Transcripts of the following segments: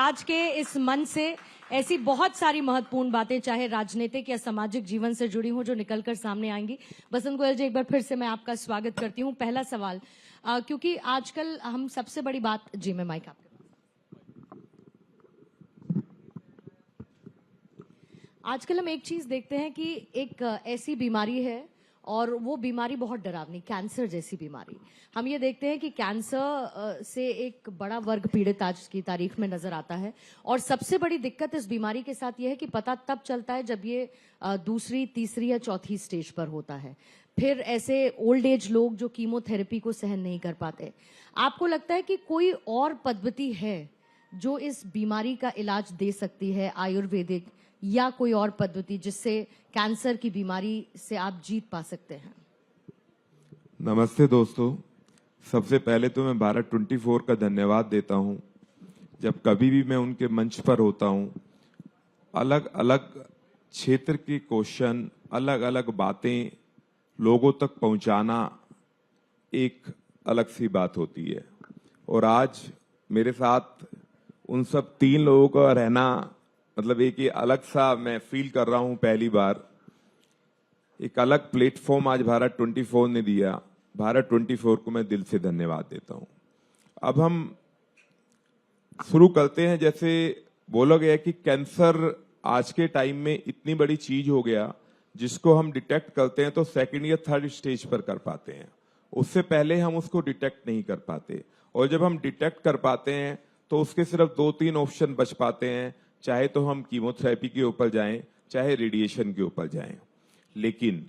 आज के इस मंच से ऐसी बहुत सारी महत्वपूर्ण बातें चाहे राजनीतिक या सामाजिक जीवन से जुड़ी हों जो निकलकर सामने आएंगी। बसंत गोयल जी, एक बार फिर से मैं आपका स्वागत करती हूं। पहला सवाल, क्योंकि आजकल हम सबसे बड़ी बात, जी मैं माइक आपके पास। आजकल हम एक चीज देखते हैं कि एक ऐसी बीमारी है और वो बीमारी बहुत डरावनी, कैंसर जैसी बीमारी। हम ये देखते हैं कि कैंसर से एक बड़ा वर्ग पीड़ित आज की तारीख में नजर आता है और सबसे बड़ी दिक्कत इस बीमारी के साथ यह है कि पता तब चलता है जब ये दूसरी, तीसरी या चौथी स्टेज पर होता है। फिर ऐसे ओल्ड एज लोग जो कीमोथेरेपी को सहन नहीं कर पाते। आपको लगता है कि कोई और पद्धति है जो इस बीमारी का इलाज दे सकती है, आयुर्वेदिक या कोई और पद्धति, जिससे कैंसर की बीमारी से आप जीत पा सकते हैं? नमस्ते दोस्तों, सबसे पहले तो मैं भारत 24 का धन्यवाद देता हूं। जब कभी भी मैं उनके मंच पर होता हूं, अलग अलग क्षेत्र के क्वेश्चन, अलग अलग बातें लोगों तक पहुंचाना एक अलग सी बात होती है। और आज मेरे साथ उन सब 3 लोगों का रहना, मतलब एक ये अलग सा मैं फील कर रहा हूं। पहली बार एक अलग प्लेटफॉर्म आज भारत 24 ने दिया। भारत 24 को मैं दिल से धन्यवाद देता हूं। अब हम शुरू करते हैं। जैसे बोला गया कि कैंसर आज के टाइम में इतनी बड़ी चीज हो गया, जिसको हम डिटेक्ट करते हैं तो सेकंड या थर्ड स्टेज पर कर पाते हैं। उससे पहले हम उसको डिटेक्ट नहीं कर पाते, और जब हम डिटेक्ट कर पाते हैं तो उसके सिर्फ 2-3 ऑप्शन बच पाते हैं। चाहे तो हम कीमोथेरेपी के ऊपर जाएं, चाहे रेडिएशन के ऊपर जाएं। लेकिन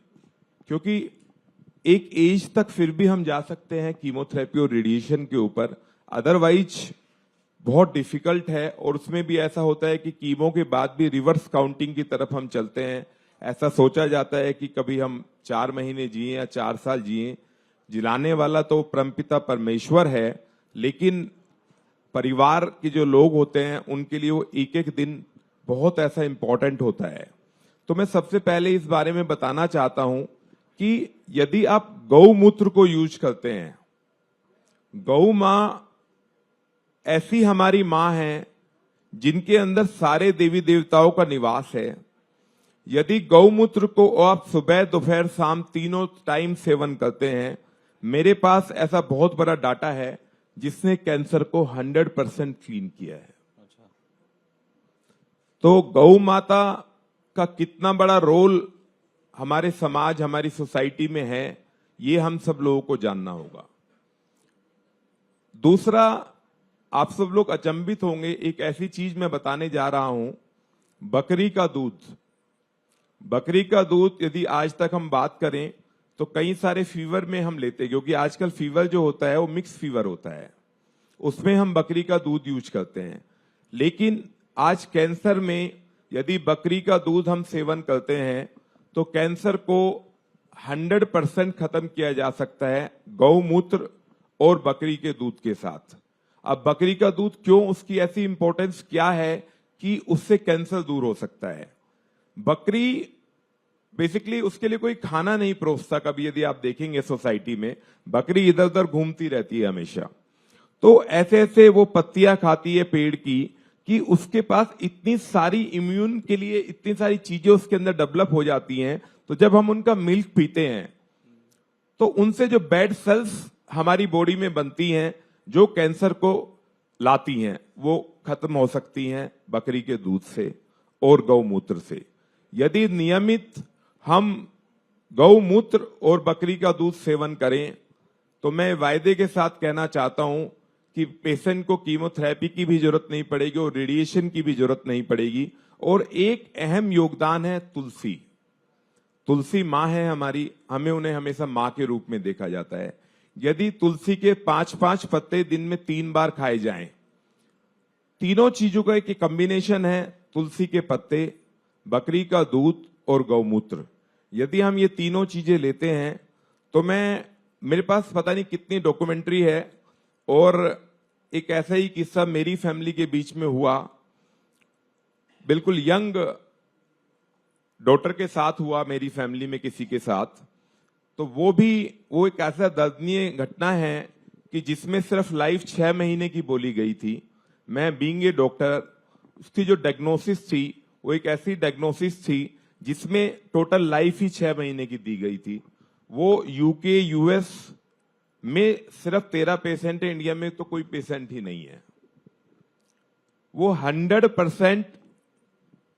क्योंकि एक एज तक फिर भी हम जा सकते हैं कीमोथेरेपी और रेडिएशन के ऊपर, अदरवाइज बहुत डिफिकल्ट है। और उसमें भी ऐसा होता है कि कीमो के बाद भी रिवर्स काउंटिंग की तरफ हम चलते हैं। ऐसा सोचा जाता है कि कभी हम 4 महीने जिए या 4 साल जिए। जिलाने वाला तो परमपिता परमेश्वर है, लेकिन परिवार के जो लोग होते हैं उनके लिए वो एक एक दिन बहुत ऐसा इंपॉर्टेंट होता है। तो मैं सबसे पहले इस बारे में बताना चाहता हूं कि यदि आप गौमूत्र को यूज करते हैं, गौ मां ऐसी हमारी मां है जिनके अंदर सारे देवी देवताओं का निवास है। यदि गौमूत्र को आप सुबह, दोपहर, शाम तीनों टाइम सेवन करते हैं, मेरे पास ऐसा बहुत बड़ा डाटा है जिसने कैंसर को 100% क्लीन किया है। तो गौ माता का कितना बड़ा रोल हमारे समाज, हमारी सोसाइटी में है, ये हम सब लोगों को जानना होगा। दूसरा, आप सब लोग अचंभित होंगे, एक ऐसी चीज मैं बताने जा रहा हूं, बकरी का दूध। बकरी का दूध यदि आज तक हम बात करें तो कई सारे फीवर में हम लेते हैं, क्योंकि आजकल फीवर जो होता है वो मिक्स फीवर होता है, उसमें हम बकरी का दूध यूज करते हैं। लेकिन आज कैंसर में यदि बकरी का दूध हम सेवन करते हैं तो कैंसर को 100% खत्म किया जा सकता है गौमूत्र और बकरी के दूध के साथ। अब बकरी का दूध क्यों, उसकी ऐसी इंपॉर्टेंस क्या है कि उससे कैंसर दूर हो सकता है। बकरी बेसिकली उसके लिए कोई खाना नहीं परोसता कभी। यदि आप देखेंगे सोसाइटी में, बकरी इधर उधर घूमती रहती है हमेशा। तो ऐसे ऐसे वो पत्तियां खाती है पेड़ की कि उसके पास इतनी सारी इम्यून के लिए इतनी सारी चीजें उसके अंदर डेवलप हो जाती हैं। तो जब हम उनका मिल्क पीते हैं तो उनसे जो बैड सेल्स हमारी बॉडी में बनती हैं, जो कैंसर को लाती हैं, वो खत्म हो सकती हैं बकरी के दूध से और गौमूत्र से। यदि नियमित हम गौमूत्र और बकरी का दूध सेवन करें तो मैं वायदे के साथ कहना चाहता हूं कि पेशेंट को कीमोथेरेपी की भी जरूरत नहीं पड़ेगी और रेडिएशन की भी जरूरत नहीं पड़ेगी। और एक अहम योगदान है तुलसी। तुलसी मां है हमारी, हमें उन्हें हमेशा मां के रूप में देखा जाता है। यदि तुलसी के 5-5 पत्ते दिन में 3 बार खाए जाएं, तीनों चीजों का एक कॉम्बिनेशन है, तुलसी के पत्ते, बकरी का दूध और गौमूत्र। यदि हम ये तीनों चीजें लेते हैं तो मेरे पास पता नहीं कितनी डॉक्यूमेंट्री है। और एक ऐसा ही किस्सा मेरी फैमिली के बीच में हुआ, बिल्कुल यंग डॉटर के साथ हुआ, मेरी फैमिली में किसी के साथ। तो वो एक ऐसा दर्दनीय घटना है कि जिसमें सिर्फ लाइफ 6 महीने की बोली गई थी, मैं बीइंग ए डॉक्टर, उसकी जो डायग्नोसिस थी वो एक ऐसी डायग्नोसिस थी जिसमें टोटल लाइफ ही 6 महीने की दी गई थी। वो यूके यूएस में सिर्फ 13 पेशेंट है, इंडिया में तो कोई पेशेंट ही नहीं है। वो 100%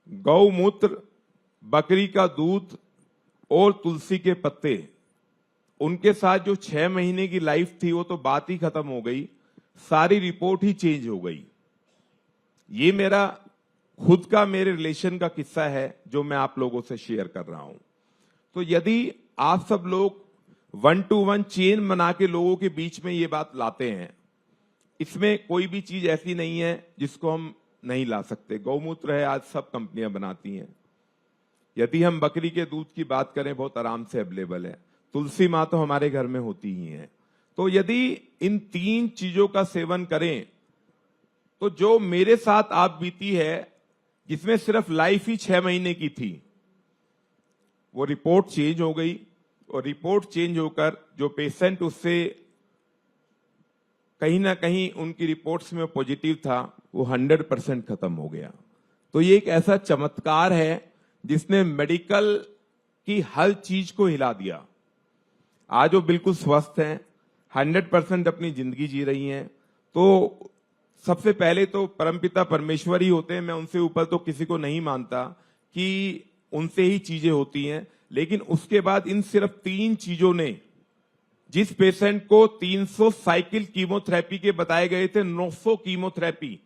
गौमूत्र, बकरी का दूध और तुलसी के पत्ते, उनके साथ जो 6 महीने की लाइफ थी वो तो बात ही खत्म हो गई, सारी रिपोर्ट ही चेंज हो गई। ये मेरा खुद का, मेरे रिलेशन का किस्सा है जो मैं आप लोगों से शेयर कर रहा हूं। तो यदि आप सब लोग 1-to-1 चेन बना के लोगों के बीच में ये बात लाते हैं, इसमें कोई भी चीज ऐसी नहीं है जिसको हम नहीं ला सकते। गौमूत्र है, आज सब कंपनियां बनाती हैं। यदि हम बकरी के दूध की बात करें, बहुत आराम से अवेलेबल है। तुलसी माँ तो हमारे घर में होती ही है। तो यदि इन 3 चीजों का सेवन करें तो जो मेरे साथ आप बीती है, जिसमें सिर्फ लाइफ ही 6 महीने की थी, वो रिपोर्ट चेंज हो गई। और रिपोर्ट चेंज होकर जो पेशेंट उससे कहीं ना कहीं उनकी रिपोर्ट्स में पॉजिटिव था, वो 100% खत्म हो गया। तो ये एक ऐसा चमत्कार है जिसने मेडिकल की हर चीज को हिला दिया। आज वो बिल्कुल स्वस्थ हैं, 100% अपनी जिंदगी जी रही हैं। तो सबसे पहले तो परमपिता परमेश्वर ही होते हैं, मैं उनसे ऊपर तो किसी को नहीं मानता कि उनसे ही चीजें होती हैं। लेकिन उसके बाद इन सिर्फ 3 चीजों ने, जिस पेशेंट को 300 साइकिल कीमोथेरेपी के बताए गए थे, 900 कीमोथेरेपी,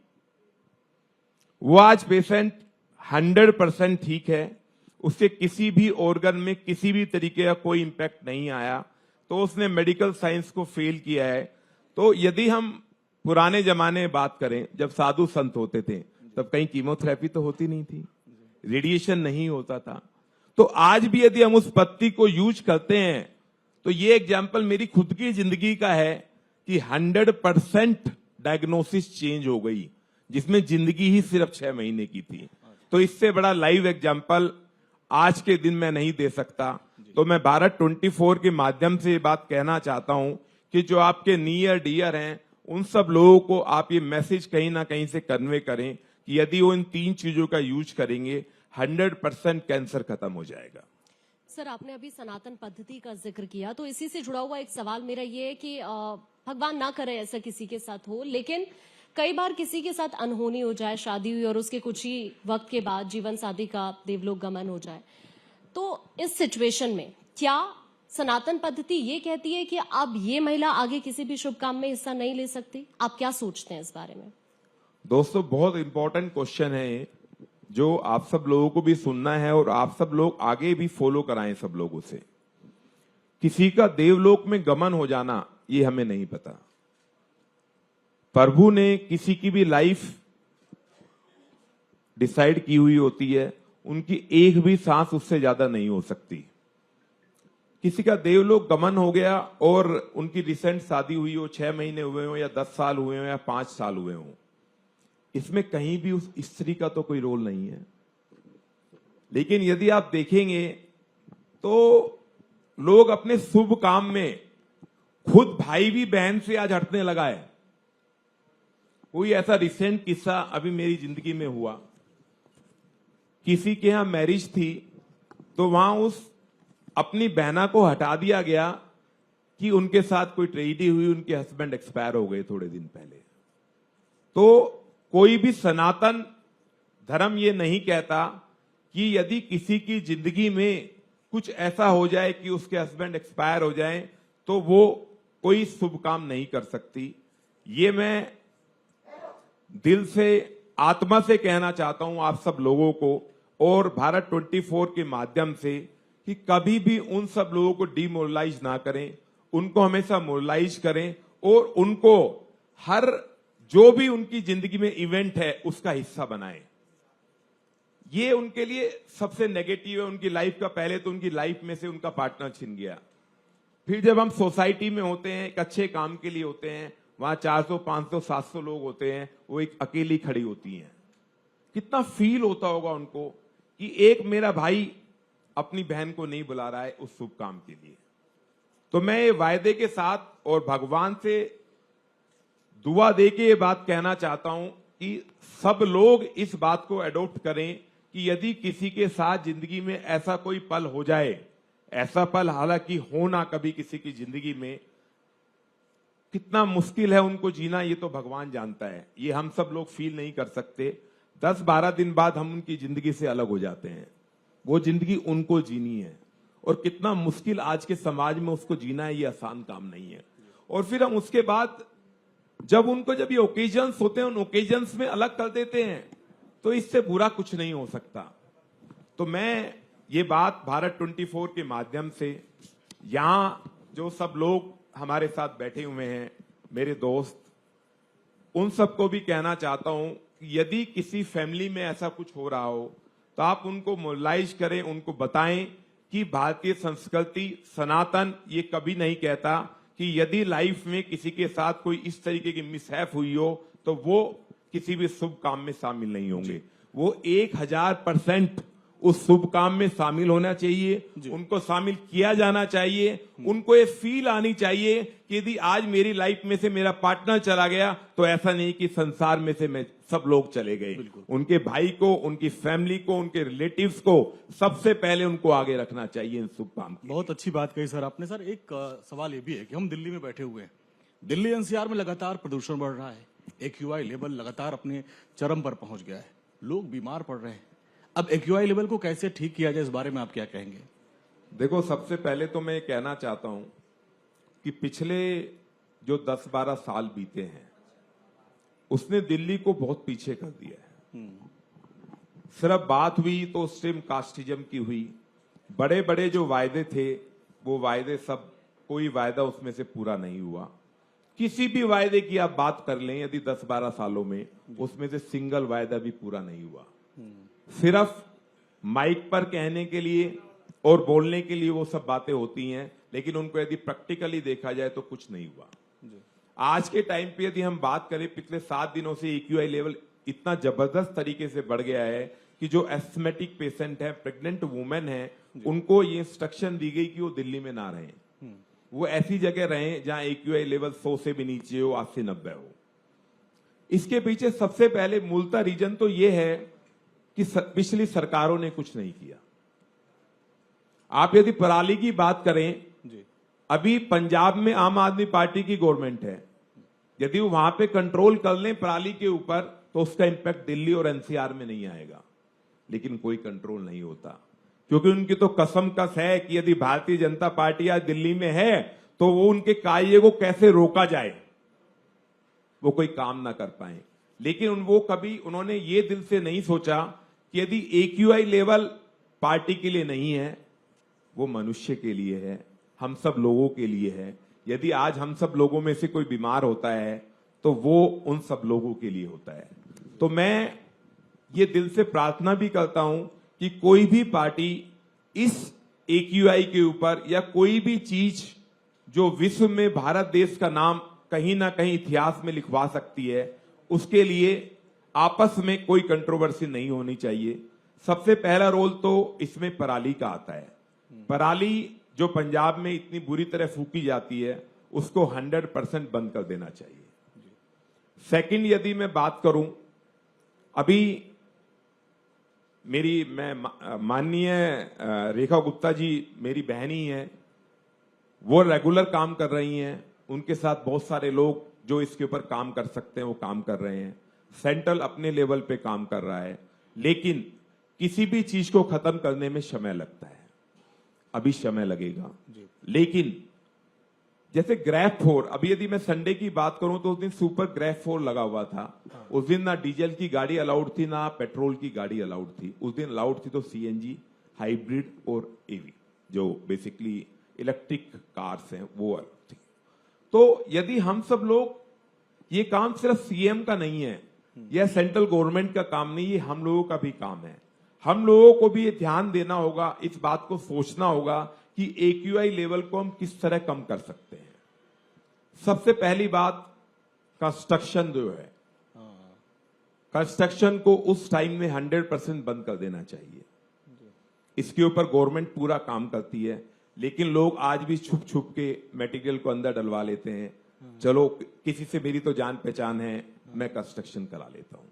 वो आज पेशेंट 100% ठीक है। उससे किसी भी ऑर्गन में किसी भी तरीके का कोई इंपैक्ट नहीं आया। तो उसने मेडिकल साइंस को फेल किया है। तो यदि हम पुराने जमाने में बात करें, जब साधु संत होते थे, तब कहीं कीमोथेरेपी तो होती नहीं थी, रेडिएशन नहीं होता था। तो आज भी यदि हम उस पत्ती को यूज करते हैं, तो ये एग्जाम्पल मेरी खुद की जिंदगी का है कि 100% डायग्नोसिस चेंज हो गई, जिसमें जिंदगी ही सिर्फ 6 महीने की थी। तो इससे बड़ा लाइव एग्जाम्पल आज के दिन मैं नहीं दे सकता। तो मैं भारत 24 के माध्यम से ये बात कहना चाहता हूं कि जो आपके नियर डियर हैं, उन सब लोगों को आप ये मैसेज कहीं ना कहीं से कन्वे करें कि यदि वो इन 3 चीजों का यूज करेंगे, 100% कैंसर खत्म हो जाएगा। सर, आपने अभी सनातन पद्धति का जिक्र किया, तो इसी से जुड़ा हुआ एक सवाल मेरा ये है कि भगवान ना करे ऐसा किसी के साथ हो, लेकिन कई बार किसी के साथ अनहोनी हो जाए, शादी हुई और उसके कुछ ही वक्त के बाद जीवन साथी का देवलोक गमन हो जाए, तो इस सिचुएशन में क्या सनातन पद्धति ये कहती है कि अब ये महिला आगे किसी भी शुभ काम में हिस्सा नहीं ले सकती? आप क्या सोचते हैं इस बारे में? दोस्तों, बहुत इंपॉर्टेंट क्वेश्चन है जो आप सब लोगों को भी सुनना है और आप सब लोग आगे भी फॉलो कराएं सब लोगों से। किसी का देवलोक में गमन हो जाना ये हमें नहीं पता। प्रभु ने किसी की भी लाइफ डिसाइड की हुई होती है, उनकी एक भी सांस उससे ज्यादा नहीं हो सकती। किसी का देवलोक गमन हो गया और उनकी रिसेंट शादी हुई हो, 6 महीने हुए हो या 10 साल हुए हो या 5 साल हुए हो, इसमें कहीं भी उस स्त्री का तो कोई रोल नहीं है। लेकिन यदि आप देखेंगे तो लोग अपने शुभ काम में खुद भाई भी बहन से आज हटने लगा है। कोई ऐसा रिसेंट किस्सा अभी मेरी जिंदगी में हुआ, किसी के यहां मैरिज थी तो वहां उस अपनी बहना को हटा दिया गया कि उनके साथ कोई ट्रेजेडी हुई, उनके हस्बैंड एक्सपायर हो गए थोड़े दिन पहले। तो कोई भी सनातन धर्म ये नहीं कहता कि यदि किसी की जिंदगी में कुछ ऐसा हो जाए कि उसके हस्बैंड एक्सपायर हो जाए तो वो कोई शुभ काम नहीं कर सकती। ये मैं दिल से, आत्मा से कहना चाहता हूं आप सब लोगों को और भारत 24 के माध्यम से कि कभी भी उन सब लोगों को डिमोरलाइज ना करें, उनको हमेशा मोरलाइज करें और उनको हर जो भी उनकी जिंदगी में इवेंट है उसका हिस्सा बनाएं। ये उनके लिए सबसे नेगेटिव है उनकी लाइफ का। पहले तो उनकी लाइफ में से उनका पार्टनर छिन गया। फिर जब हम सोसाइटी में होते हैं, एक अच्छे काम के लिए होते हैं, वहां 400, 500, 700 लोग होते हैं, वो एक अकेली खड़ी होती हैं। कितना फील होता होगा उनको कि एक मेरा भाई अपनी बहन को नहीं बुला रहा है उस शुभ काम के लिए। तो मैं ये वायदे के साथ और भगवान से दुआ दे के ये बात कहना चाहता हूं कि सब लोग इस बात को अडॉप्ट करें कि यदि किसी के साथ जिंदगी में ऐसा कोई पल हो जाए, ऐसा पल हालांकि हो ना कभी किसी की जिंदगी में, कितना मुश्किल है उनको जीना ये तो भगवान जानता है, ये हम सब लोग फील नहीं कर सकते। 10-12 दिन बाद हम उनकी जिंदगी से अलग हो जाते हैं, वो जिंदगी उनको जीनी है और कितना मुश्किल आज के समाज में उसको जीना है, ये आसान काम नहीं है। और फिर हम उसके बाद जब ये ओकेजन्स होते हैं उन ओकेजन्स में अलग कर देते हैं, तो इससे बुरा कुछ नहीं हो सकता। तो मैं ये बात भारत 24 के माध्यम से यहां जो सब लोग हमारे साथ बैठे हुए हैं, मेरे दोस्त, उन सबको भी कहना चाहता हूं कि यदि किसी फैमिली में ऐसा कुछ हो रहा हो तो आप उनको मोबिलाइज करें, उनको बताएं कि भारतीय संस्कृति सनातन ये कभी नहीं कहता कि यदि लाइफ में किसी के साथ कोई इस तरीके की मिसहैप हुई हो तो वो किसी भी शुभ काम में शामिल नहीं होंगे। वो 1000% उस शुभ काम में शामिल होना चाहिए, उनको शामिल किया जाना चाहिए। उनको ये फील आनी चाहिए कि यदि आज मेरी लाइफ में से मेरा पार्टनर चला गया तो ऐसा नहीं कि संसार में से मैं सब लोग चले गए। उनके भाई को, उनकी फैमिली को, उनके रिलेटिव्स को सबसे पहले उनको आगे रखना चाहिए इन शुभ काम के। बहुत अच्छी बात कही सर आपने। सर एक सवाल ये भी है कि हम दिल्ली में बैठे हुए हैं, दिल्ली एनसीआर में लगातार प्रदूषण बढ़ रहा है, एक्यूआई लेवल लगातार अपने चरम पर पहुंच गया है, लोग बीमार पड़ रहे हैं। अब एक्यूआई लेवल को कैसे ठीक किया जाए, इस बारे में आप क्या कहेंगे? देखो, सबसे पहले तो मैं कहना चाहता हूं कि पिछले जो 10-12 साल बीते हैं उसने दिल्ली को बहुत पीछे कर दिया है। सिर्फ बात हुई तो स्ट्रीम कास्टिज्म की हुई, बड़े बड़े जो वायदे थे वो वायदे सब, कोई वायदा उसमें से पूरा नहीं हुआ। किसी भी वायदे की आप बात कर लें यदि 10-12 सालों में, उसमें से सिंगल वायदा भी पूरा नहीं हुआ। सिर्फ माइक पर कहने के लिए और बोलने के लिए वो सब बातें होती हैं, लेकिन उनको यदि प्रैक्टिकली देखा जाए तो कुछ नहीं हुआ। आज के टाइम पे यदि हम बात करें, पिछले 7 दिनों से एक्यूआई लेवल इतना जबरदस्त तरीके से बढ़ गया है कि जो एस्थमेटिक पेशेंट है, प्रेग्नेंट वुमेन है, उनको ये इंस्ट्रक्शन दी गई कि वो दिल्ली में ना रहें, वो ऐसी जगह रहें जहां एक्यूआई लेवल 100 से भी नीचे हो, 80-90 हो। इसके पीछे सबसे पहले मूलतः रीजन तो ये है कि पिछली सरकारों ने कुछ नहीं किया। आप यदि पराली की बात करें, अभी पंजाब में आम आदमी पार्टी की गवर्नमेंट है, यदि वो वहां पे कंट्रोल कर लें पराली के ऊपर तो उसका इंपैक्ट दिल्ली और एनसीआर में नहीं आएगा, लेकिन कोई कंट्रोल नहीं होता क्योंकि उनकी तो कसम कस है कि यदि भारतीय जनता पार्टी आज दिल्ली में है तो वो उनके काये को कैसे रोका जाए वो कोई काम ना कर पाए। लेकिन वो कभी उन्होंने ये दिल से नहीं सोचा कि यदि एक्यूआई लेवल पार्टी के लिए नहीं है, वो मनुष्य के लिए है, हम सब लोगों के लिए है। यदि आज हम सब लोगों में से कोई बीमार होता है तो वो उन सब लोगों के लिए होता है। तो मैं ये दिल से प्रार्थना भी करता हूं कि कोई भी पार्टी इस एक्यूआई के ऊपर या कोई भी चीज जो विश्व में भारत देश का नाम कहीं ना कहीं इतिहास में लिखवा सकती है, उसके लिए आपस में कोई कंट्रोवर्सी नहीं होनी चाहिए। सबसे पहला रोल तो इसमें पराली का आता है। पराली जो पंजाब में इतनी बुरी तरह फूकी जाती है उसको 100% बंद कर देना चाहिए। सेकंड, यदि मैं बात करूं, अभी मैं माननीय रेखा गुप्ता जी मेरी बहन ही है, वो रेगुलर काम कर रही हैं, उनके साथ बहुत सारे लोग जो इसके ऊपर काम कर सकते हैं वो काम कर रहे हैं। सेंट्रल अपने लेवल पे काम कर रहा है, लेकिन किसी भी चीज को खत्म करने में समय लगता है, अभी समय लगेगा। लेकिन जैसे ग्रैफ 4, अभी यदि मैं संडे की बात करूं तो उस दिन सुपर ग्रैफ 4 लगा हुआ था। उस दिन ना डीजल की गाड़ी अलाउड थी ना पेट्रोल की गाड़ी अलाउड थी। उस दिन अलाउड थी तो सीएनजी, हाइब्रिड और एवी, जो बेसिकली इलेक्ट्रिक कार्स हैं, वो अलाउड थी। तो यदि हम सब लोग, ये काम सिर्फ सीएम का नहीं है या सेंट्रल गवर्नमेंट का काम नहीं, ये हम लोगों का भी काम है। हम लोगों को भी ये ध्यान देना होगा, इस बात को सोचना होगा कि एक्यूआई लेवल को हम किस तरह कम कर सकते हैं। सबसे पहली बात, कंस्ट्रक्शन जो है, कंस्ट्रक्शन को उस टाइम में 100% बंद कर देना चाहिए। इसके ऊपर गवर्नमेंट पूरा काम करती है, लेकिन लोग आज भी छुप छुप के मटेरियल को अंदर डलवा लेते हैं। चलो, किसी से मेरी तो जान पहचान है, मैं कंस्ट्रक्शन करा लेता हूं।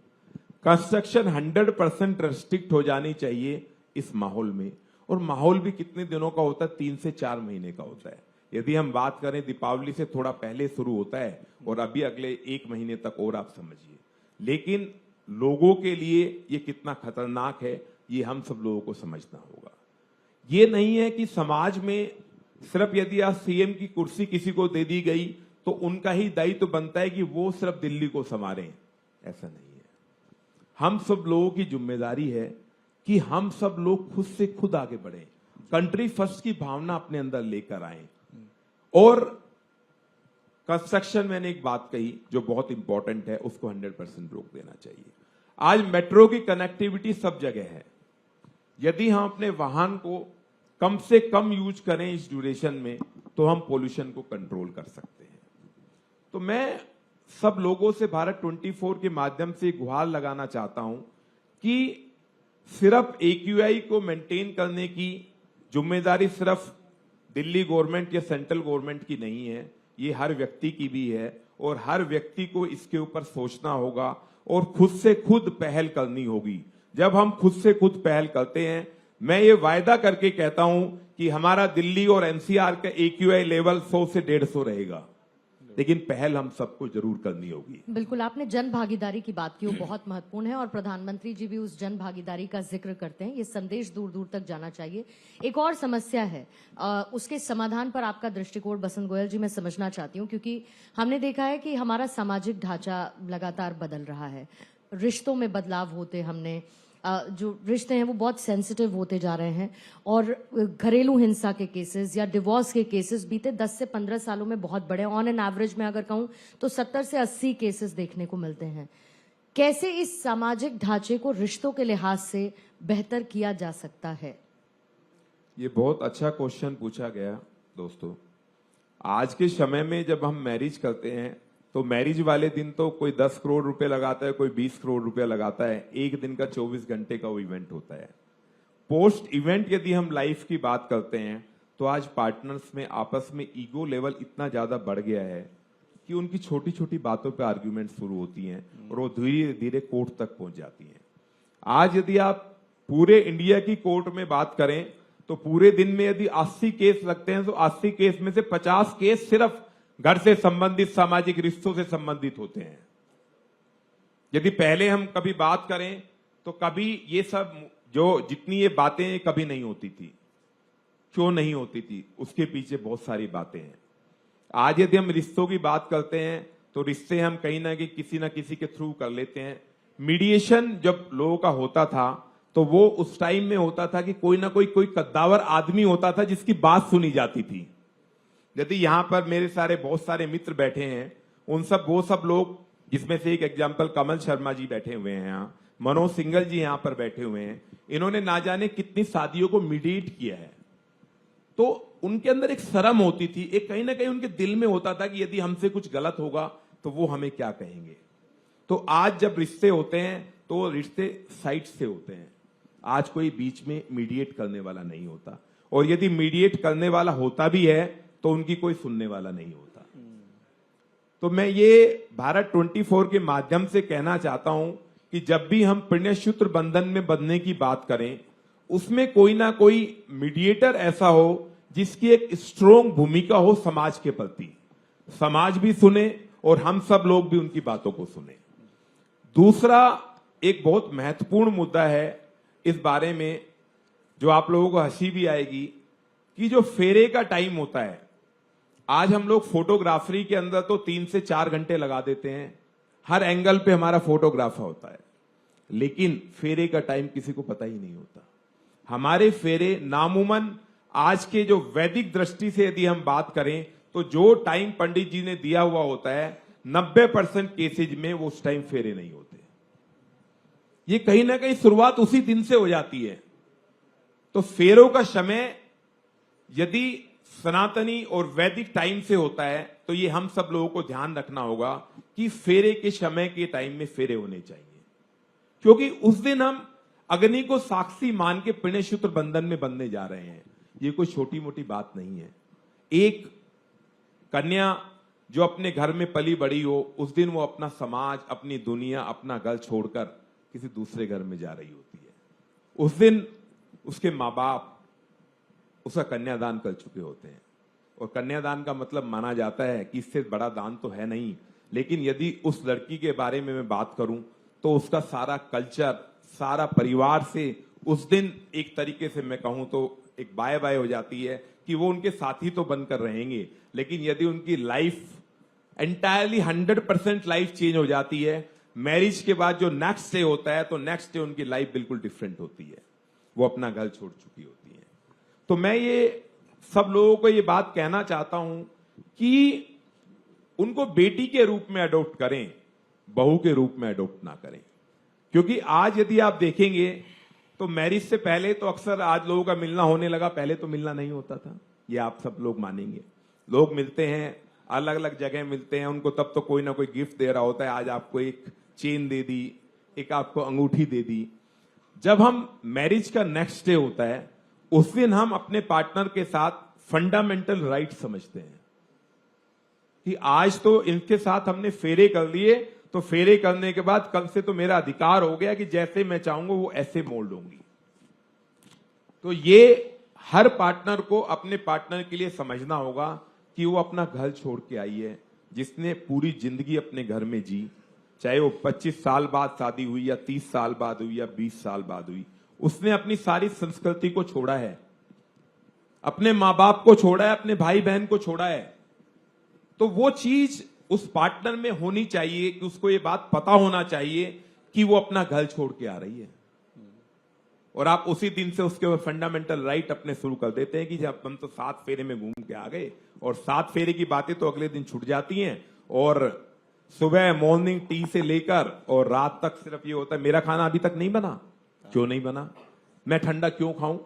कंस्ट्रक्शन 100% रेस्ट्रिक्ट हो जानी चाहिए इस माहौल में। और माहौल भी कितने दिनों का होता है? 3 से 4 महीने का होता है। यदि हम बात करें दीपावली से थोड़ा पहले शुरू होता है और अभी अगले 1 महीने तक और आप समझिए। लेकिन लोगों के लिए ये कितना खतरनाक है ये हम सब लोगों को समझना होगा। ये नहीं है कि समाज में सिर्फ यदि आज सीएम की कुर्सी किसी को दे दी गई तो उनका ही दायित्व तो बनता है कि वो सिर्फ दिल्ली को संवारें। ऐसा नहीं है। हम सब लोगों की जिम्मेदारी है कि हम सब लोग खुद से खुद आगे बढ़ें, कंट्री फर्स्ट की भावना अपने अंदर लेकर आए। और कंस्ट्रक्शन, मैंने एक बात कही जो बहुत इंपॉर्टेंट है, उसको 100% रोक देना चाहिए। आज मेट्रो की कनेक्टिविटी सब जगह है। यदि हम अपने वाहन को कम से कम यूज करें इस ड्यूरेशन में तो हम पोल्यूशन को कंट्रोल कर सकते हैं। तो मैं सब लोगों से भारत 24 के माध्यम से गुहार लगाना चाहता हूं कि सिर्फ AQI को मेंटेन करने की जिम्मेदारी सिर्फ दिल्ली गवर्नमेंट या सेंट्रल गवर्नमेंट की नहीं है, ये हर व्यक्ति की भी है। और हर व्यक्ति को इसके ऊपर सोचना होगा और खुद से खुद पहल करनी होगी। जब हम खुद से खुद पहल करते हैं, मैं ये वायदा करके कहता हूं कि हमारा दिल्ली और NCR का AQI लेवल 100 से 150 रहेगा। लेकिन पहल हम सबको जरूर करनी होगी। बिल्कुल, आपने जन भागीदारी की बात की, वो बहुत महत्वपूर्ण है और प्रधानमंत्री जी भी उस जन भागीदारी का जिक्र करते हैं। ये संदेश दूर दूर तक जाना चाहिए। एक और समस्या है, उसके समाधान पर आपका दृष्टिकोण बसंत गोयल जी मैं समझना चाहती हूँ, क्योंकि हमने देखा है कि हमारा सामाजिक ढांचा लगातार बदल रहा है, रिश्तों में बदलाव होते, हमने जो रिश्ते हैं वो बहुत सेंसिटिव होते जा रहे हैं और घरेलू हिंसा के केसेस या डिवोर्स के केसेस बीते 10 से 15 सालों में बहुत बड़े, ऑन एन एवरेज में अगर कहूं तो 70 से 80 केसेस देखने को मिलते हैं। कैसे इस सामाजिक ढांचे को रिश्तों के लिहाज से बेहतर किया जा सकता है? ये बहुत अच्छा क्वेश्चन पूछा गया दोस्तों। आज के समय में जब हम मैरिज करते हैं तो मैरिज वाले दिन तो कोई 10 करोड़ रुपए लगाता है, कोई 20 करोड़ रुपया लगाता है। एक दिन का 24 घंटे का वो इवेंट होता है। पोस्ट इवेंट यदि हम लाइफ की बात करते हैं तो आज पार्टनर्स में आपस में ईगो लेवल इतना ज्यादा बढ़ गया है कि उनकी छोटी छोटी बातों पे आर्ग्यूमेंट शुरू होती हैं और वो धीरे धीरे कोर्ट तक पहुंच जाती हैं। आज यदि आप पूरे इंडिया की कोर्ट में बात करें तो पूरे दिन में यदि 80 केस लगते हैं तो 80 केस में से 50 केस सिर्फ घर से संबंधित, सामाजिक रिश्तों से संबंधित होते हैं। यदि पहले हम कभी बात करें तो कभी ये सब जो जितनी ये बातें कभी नहीं होती थी। क्यों नहीं होती थी? उसके पीछे बहुत सारी बातें हैं। आज यदि हम रिश्तों की बात करते हैं तो रिश्ते हम कहीं ना कहीं किसी ना किसी के थ्रू कर लेते हैं। मीडिएशन जब लोगों का होता था तो वो उस टाइम में होता था कि कोई ना कोई कद्दावर आदमी होता था जिसकी बात सुनी जाती थी। यदि यहां पर मेरे बहुत सारे मित्र बैठे हैं, वो सब लोग, जिसमें से एक एग्जाम्पल कमल शर्मा जी बैठे हुए हैं यहाँ, मनोज सिंघल जी यहां पर बैठे हुए हैं, इन्होंने ना जाने कितनी शादियों को मीडिएट किया है। तो उनके अंदर एक शर्म होती थी, एक कहीं ना कहीं उनके दिल में होता था कि यदि हमसे कुछ गलत होगा तो वो हमें क्या कहेंगे। तो आज जब रिश्ते होते हैं तो रिश्ते साइड से होते हैं। आज कोई बीच में मीडिएट करने वाला नहीं होता, और यदि मीडिएट करने वाला होता भी है तो उनकी कोई सुनने वाला नहीं होता। तो मैं ये भारत 24 के माध्यम से कहना चाहता हूं कि जब भी हम पुण्यसूत्र बंधन में बंधने की बात करें उसमें कोई ना कोई मीडिएटर ऐसा हो जिसकी एक स्ट्रोंग भूमिका हो समाज के प्रति, समाज भी सुने और हम सब लोग भी उनकी बातों को सुने। दूसरा एक बहुत महत्वपूर्ण मुद्दा है इस बारे में, जो आप लोगों को हंसी भी आएगी, कि जो फेरे का टाइम होता है, आज हम लोग फोटोग्राफरी के अंदर तो 3 से 4 घंटे लगा देते हैं, हर एंगल पे हमारा फोटोग्राफर होता है, लेकिन फेरे का टाइम किसी को पता ही नहीं होता। हमारे फेरे नामुमन, आज के जो वैदिक दृष्टि से यदि हम बात करें तो जो टाइम पंडित जी ने दिया हुआ होता है 90% केसेज में वो उस टाइम फेरे नहीं होते। ये कहीं ना कहीं शुरुआत उसी दिन से हो जाती है। तो फेरों का समय यदि सनातनी और वैदिक टाइम से होता है तो ये हम सब लोगों को ध्यान रखना होगा कि फेरे के समय के टाइम में फेरे होने चाहिए, क्योंकि उस दिन हम अग्नि को साक्षी मान के पुण्यसूत्र बंधन में बंधने जा रहे हैं। ये कोई छोटी मोटी बात नहीं है। एक कन्या जो अपने घर में पली बड़ी हो, उस दिन वो अपना समाज, अपनी दुनिया, अपना घर छोड़कर किसी दूसरे घर में जा रही होती है। उस दिन उसके माँ बाप उसका कन्यादान कर चुके होते हैं, और कन्यादान का मतलब माना जाता है कि इससे बड़ा दान तो है नहीं, लेकिन यदि उस लड़की के बारे में मैं बात करूं तो उसका सारा कल्चर, सारा परिवार से उस दिन एक तरीके से मैं कहूं तो एक बाय बाय हो जाती है कि वो उनके साथी तो बनकर रहेंगे, लेकिन यदि उनकी लाइफ एंटायरली 100% लाइफ चेंज हो जाती है, मैरिज के बाद जो नेक्स्ट डे होता है तो नेक्स्ट डे उनकी लाइफ बिल्कुल डिफरेंट होती है, वो अपना घर छोड़ चुकी होती है। तो मैं ये सब लोगों को ये बात कहना चाहता हूं कि उनको बेटी के रूप में अडॉप्ट करें, बहू के रूप में अडॉप्ट ना करें। क्योंकि आज यदि आप देखेंगे तो मैरिज से पहले तो अक्सर आज लोगों का मिलना होने लगा, पहले तो मिलना नहीं होता था, ये आप सब लोग मानेंगे। लोग मिलते हैं, अलग अलग जगह मिलते हैं, उनको तब तो कोई ना कोई गिफ्ट दे रहा होता है, आज आपको एक चेन दे दी, एक आपको अंगूठी दे दी। जब हम मैरिज का नेक्स्ट डे होता है उस दिन हम अपने पार्टनर के साथ फंडामेंटल राइट समझते हैं कि आज तो इनके साथ हमने फेरे कर लिए, तो फेरे करने के बाद कल से तो मेरा अधिकार हो गया कि जैसे मैं चाहूंगा वो ऐसे मोल्ड होंगी। तो ये हर पार्टनर को अपने पार्टनर के लिए समझना होगा कि वो अपना घर छोड़ के आई है, जिसने पूरी जिंदगी अपने घर में जी, चाहे वो 25 साल बाद शादी हुई या 30 साल बाद हुई या 20 साल बाद हुई, उसने अपनी सारी संस्कृति को छोड़ा है, अपने माँ बाप को छोड़ा है, अपने भाई बहन को छोड़ा है। तो वो चीज उस पार्टनर में होनी चाहिए कि उसको ये बात पता होना चाहिए कि वो अपना घर छोड़ के आ रही है, और आप उसी दिन से उसके फंडामेंटल राइट अपने शुरू कर देते हैं कि जब हम तो 7 फेरे में घूम के आ गए, और 7 फेरे की बातें तो अगले दिन छूट जाती हैं, और सुबह मॉर्निंग टी से लेकर और रात तक सिर्फ ये होता है मेरा खाना अभी तक नहीं बना, क्यों नहीं बना, मैं ठंडा क्यों खाऊं।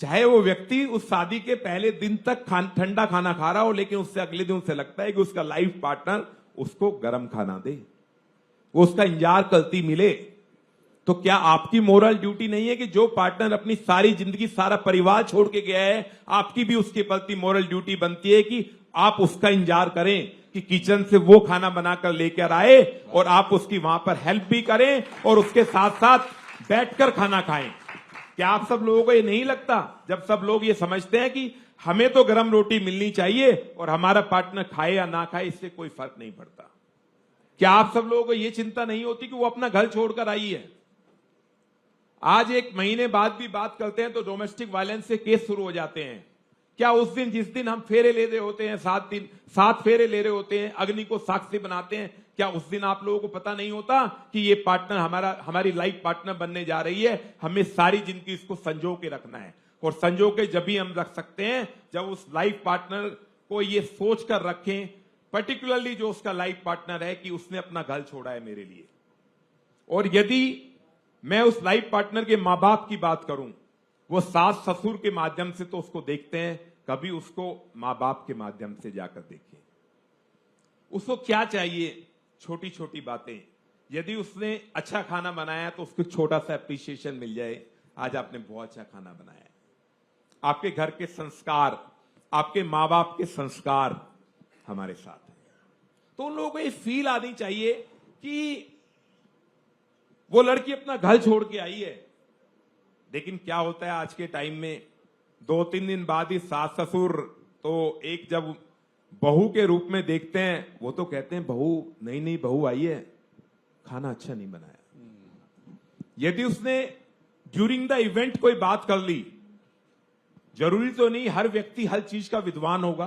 चाहे वो व्यक्ति उस शादी के पहले दिन तक ठंडा खाना खा रहा हो, लेकिन उससे अगले दिन उसे लगता है कि उसका लाइफ पार्टनर उसको गर्म खाना दे, वो उसका इंतजार करती मिले। तो क्या आपकी मोरल ड्यूटी नहीं है कि जो पार्टनर अपनी सारी जिंदगी सारा परिवार छोड़ के गया है, आपकी भी उसके प्रति मोरल ड्यूटी बनती है कि आप उसका इंतजार करें कि किचन से वो खाना बनाकर लेकर आए, और आप उसकी वहां पर हेल्प भी करें और उसके साथ साथ बैठकर खाना खाएं। क्या आप सब लोगों को ये नहीं लगता, जब सब लोग ये समझते हैं कि हमें तो गर्म रोटी मिलनी चाहिए और हमारा पार्टनर खाए या ना खाए इससे कोई फर्क नहीं पड़ता, क्या आप सब लोगों को ये चिंता नहीं होती कि वो अपना घर छोड़कर आई है। आज 1 महीने बाद भी बात करते हैं तो डोमेस्टिक वायलेंस से केस शुरू हो जाते हैं। क्या उस दिन जिस दिन हम फेरे ले रहे होते हैं, 7 फेरे ले रहे होते हैं, अग्नि को साक्षी बनाते हैं, क्या उस दिन आप लोगों को पता नहीं होता कि ये पार्टनर हमारी लाइफ पार्टनर बनने जा रही है, हमें सारी जिंदगी इसको संजो के रखना है। और संजो के जब भी हम रख सकते हैं जब उस लाइफ पार्टनर को ये सोच कर रखें, पर्टिकुलरली जो उसका लाइफ पार्टनर है कि उसने अपना घर छोड़ा है मेरे लिए। और यदि मैं उस लाइफ पार्टनर के माँ बाप की बात करूं, वो सास ससुर के माध्यम से तो उसको देखते हैं, कभी उसको माँ बाप के माध्यम से जाकर देखें। उसको क्या चाहिए, छोटी छोटी बातें। यदि उसने अच्छा खाना बनाया तो उसको छोटा सा एप्रिसिएशन मिल जाए, आज आपने बहुत अच्छा खाना बनाया। आपके घर के संस्कार, आपके माँ बाप के संस्कार हमारे साथ हैं, तो उन लोगों को ये फील आनी चाहिए कि वो लड़की अपना घर छोड़ के आई है। लेकिन क्या होता है आज के टाइम में, 2-3 दिन बाद ही सास ससुर तो एक जब बहू के रूप में देखते हैं, वो तो कहते हैं बहू नई बहू आई है, खाना अच्छा नहीं बनाया। यदि उसने ड्यूरिंग द इवेंट कोई बात कर ली, जरूरी तो नहीं हर व्यक्ति हर चीज का विद्वान होगा,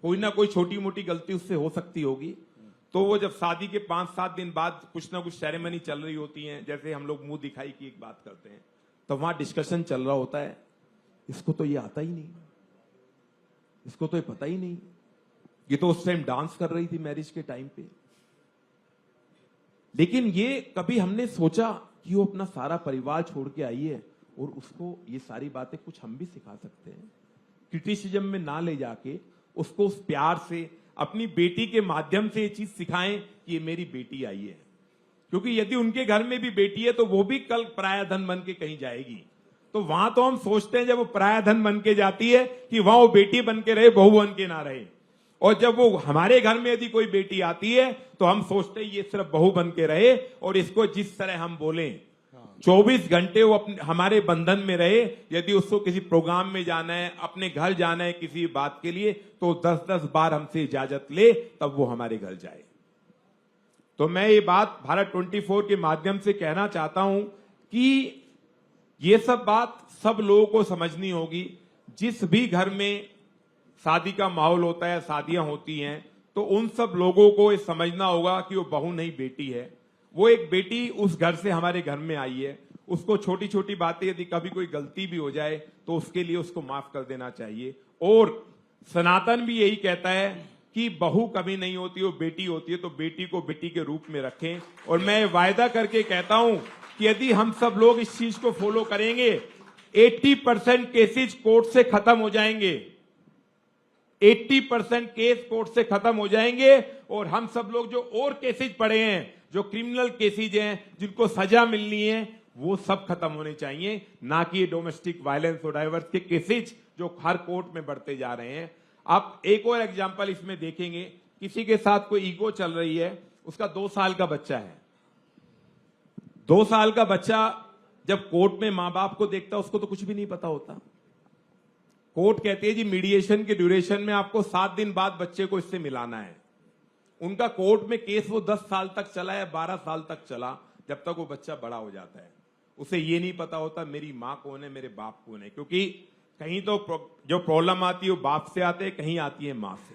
कोई ना कोई छोटी मोटी गलती उससे हो सकती होगी, तो वो जब शादी के 5-7 दिन बाद कुछ ना कुछ सेरेमनी चल रही होती है, जैसे हम लोग मुंह दिखाई की एक बात करते हैं, तो वहां डिस्कशन चल रहा होता है, इसको तो ये आता ही नहीं, इसको तो ये पता ही नहीं, ये तो उस टाइम डांस कर रही थी मैरिज के टाइम पे। लेकिन ये कभी हमने सोचा कि वो अपना सारा परिवार छोड़ के आई है और उसको ये सारी बातें कुछ हम भी सिखा सकते हैं, क्रिटिसिज्म में ना ले जाके उसको उस प्यार से अपनी बेटी के माध्यम से ये चीज सिखाएं कि ये मेरी बेटी आई है। क्योंकि यदि उनके घर में भी बेटी है तो वो भी कल पराया धन बन के कहीं जाएगी, तो वहां तो हम सोचते हैं जब वो पराया धन बन के जाती है कि वहां वो बेटी बन के रहे, बहू बन के ना रहे। और जब वो हमारे घर में यदि कोई बेटी आती है तो हम सोचते हैं ये सिर्फ बहू बन के रहे और इसको जिस तरह हम बोलें 24 घंटे वो अपने हमारे बंधन में रहे। यदि उसको किसी प्रोग्राम में जाना है, अपने घर जाना है किसी बात के लिए, तो 10-10 बार हमसे इजाजत ले तब वो हमारे घर जाए। तो मैं ये बात भारत 24 के माध्यम से कहना चाहता हूं कि ये सब बात सब लोगों को समझनी होगी। जिस भी घर में शादी का माहौल होता है, शादियां होती हैं, तो उन सब लोगों को ये समझना होगा कि वो बहू नहीं बेटी है। वो एक बेटी उस घर से हमारे घर में आई है। उसको छोटी छोटी बातें यदि कभी कोई गलती भी हो जाए तो उसके लिए उसको माफ कर देना चाहिए। और सनातन भी यही कहता है कि बहू कभी नहीं होती, वो बेटी होती है, तो बेटी को बेटी के रूप में रखें। और मैं वायदा करके कहता हूं कि यदि हम सब लोग इस चीज को फॉलो करेंगे 80% केसेज कोर्ट से खत्म हो जाएंगे। 80% केस कोर्ट से खत्म हो जाएंगे और हम सब लोग जो और केसेज पड़े हैं, जो क्रिमिनल केसेज हैं, जिनको सजा मिलनी है, वो सब खत्म होने चाहिए, ना कि डोमेस्टिक वायलेंस और डाइवर्स के केसेज जो हर कोर्ट में बढ़ते जा रहे हैं। आप एक और एग्जांपल इसमें देखेंगे, किसी के साथ कोई ईगो चल रही है, उसका 2 साल का बच्चा है। 2 साल का बच्चा जब कोर्ट में मां बाप को देखता है, उसको तो कुछ भी नहीं पता होता। कोर्ट कहती है जी मीडिएशन के ड्यूरेशन में आपको 7 दिन बाद बच्चे को इससे मिलाना है। उनका कोर्ट में केस वो 10 साल तक चला या 12 साल तक चला, जब तक वो बच्चा बड़ा हो जाता है। उसे ये नहीं पता होता मेरी मां कौन है, मेरे बाप कौन है, क्योंकि कहीं तो जो प्रॉब्लम आती है वो बाप से आते हैं, कहीं आती है मां से।